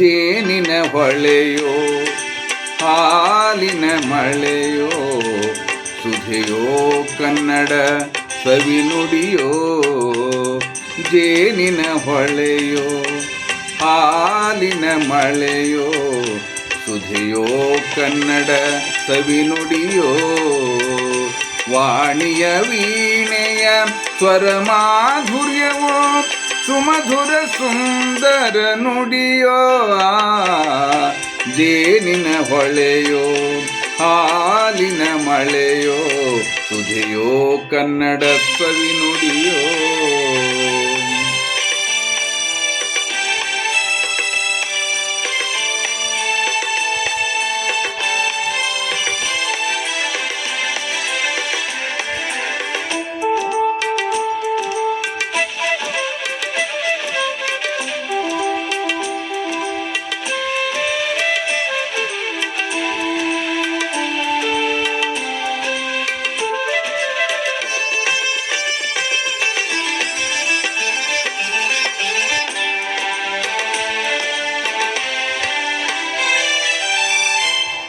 ಜೇನಿನ ಹೊಳೆಯೋ ಹಾಲಿನ ಮಳೆಯೋ ಸುಧೆಯೋ ಕನ್ನಡ ಸವಿನುಡಿಯೋ. ಜೇನಿನ ಹೊಳೆಯೋ ಹಾಲಿನ ಮಳೆಯೋ ಸುಧೆಯೋ ಕನ್ನಡ ಸವಿನುಡಿಯೋ. ವಾಣಿಯ ವೀಣೆಯ ಸ್ವರ ಮಾಧುರ್ಯವೋ ಸುಮಧುರ ಸುಂದರ ನುಡಿಯೋ. ಜೇನಿನ ಹೊಳೆಯೋ ಹಾಲಿನ ಮಳೆಯೋ ಸುಧೆಯೋ ಕನ್ನಡ ಸವಿನುಡಿಯೋ.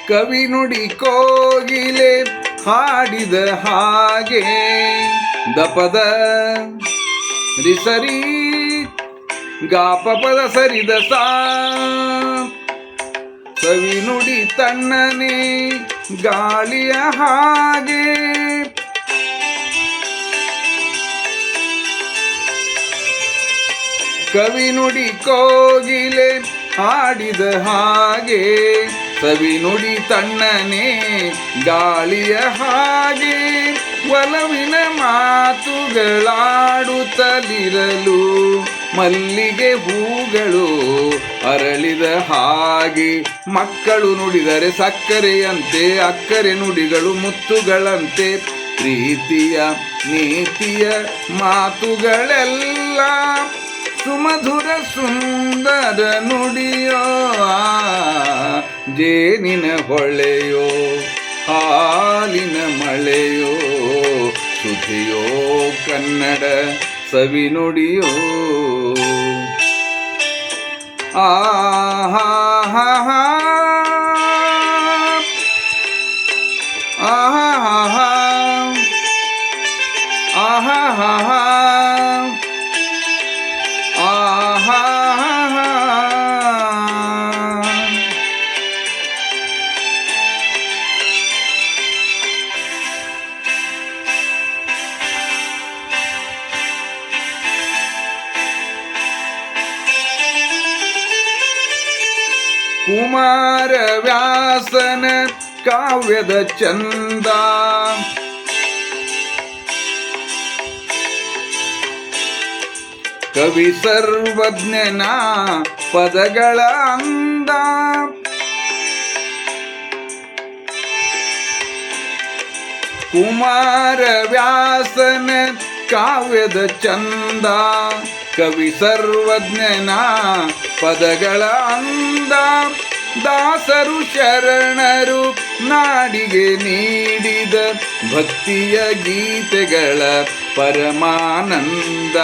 ಕವಿ ನುಡಿ ಕೋಗಿಲೆ ಹಾಡಿದ ಹಾಗೆ ದಪದ ರಿಸರಿ ಗಾಪಪದ ಸರಿದ ಸಾ. ಕವಿ ನುಡಿ ತಣ್ಣನೆ ಗಾಳಿಯ ಹಾಗೆ ಕವಿ ನುಡಿ ಕೋಗಿಲೆ ಹಾಡಿದ ಹಾಗೆ ಸವಿ ನುಡಿ ತಣ್ಣನೆ ಗಾಳಿಯ ಹಾಗೆ ಒಲವಿನ ಮಾತುಗಳಾಡುತ್ತಲಿರಲು ಮಲ್ಲಿಗೆ ಹೂಗಳು ಅರಳಿದ ಹಾಗೆ. ಮಕ್ಕಳು ನುಡಿದರೆ ಸಕ್ಕರೆಯಂತೆ ಅಕ್ಕರೆ ನುಡಿಗಳು ಮುತ್ತುಗಳಂತೆ ಪ್ರೀತಿಯ ನೀತಿಯ ಮಾತುಗಳೆಲ್ಲ ಸುಮಧುರ ಸುಂದರ ನುಡಿಯೋ. ಜೇನಿನ ಹೊಳೆಯೋ ಹಾಲಿನ ಮಳೆಯೋ ಸುಧೆಯೋ ಕನ್ನಡ ಸವಿನುಡಿಯೋ. ಆಹಾ ಹಾ ಹಾ ಆಹಾ ಹಾ ಆಹಾ ಹಾ ಹಾ ಕುಮಾರ ವ್ಯಾಸನ ಕಾವ್ಯದ ಚಂದ ಕವಿ ಸರ್ವಜ್ಞನ ಪದಗಳ ಅಂದ. ಕುಮಾರ ವ್ಯಾಸನ ಕಾವ್ಯದ ಚಂದ ಕವಿ ಸರ್ವಜ್ಞನ ಪದಗಳ ಅಂದ. ದಾಸರು ಶರಣರು ನಾಡಿಗೆ ನೀಡಿದ ಭಕ್ತಿಯ ಗೀತೆಗಳ ಪರಮಾನಂದ.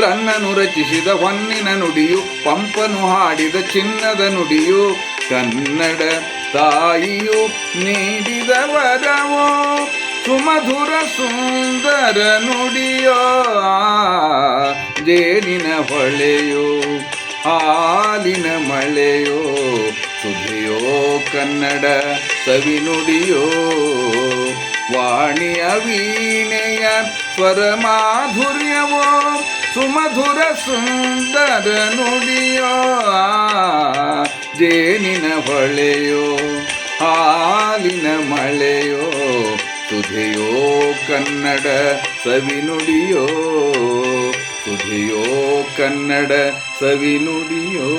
ರನ್ನನು ರಚಿಸಿದ ಹೊನ್ನಿನ ನುಡಿಯು ಪಂಪನು ಹಾಡಿದ ಚಿನ್ನದ ನುಡಿಯು ಕನ್ನಡ ತಾಯಿಯು ನೀಡಿದ ವರವೋ ಸುಮಧುರ ಸುಂದರ ನುಡಿಯೋ. ಜೇನಿನ ಹೊಳೆಯೋ ಹಾಲಿನ ಮಳೆಯೋ ಸುಧೆಯೋ ಕನ್ನಡ ಸವಿನುಡಿಯೋ. ವಾಣಿಯ ವೀಣೆಯ ಸ್ವರ ಮಾಧುರ್ಯವೋ ಸುಮಧುರ ಸುಂದರ ನುಡಿಯೋ. ಜೇನಿನ ಹೊಳೆಯೋ ಹಾಲಿನ ಮಳೆಯೋ ಸುಧೆಯೋ ಕನ್ನಡ ಸವಿನುಡಿಯೋ. ಸುಧೆಯೋ ಕನ್ನಡ ಸವಿನುಡಿಯೋ.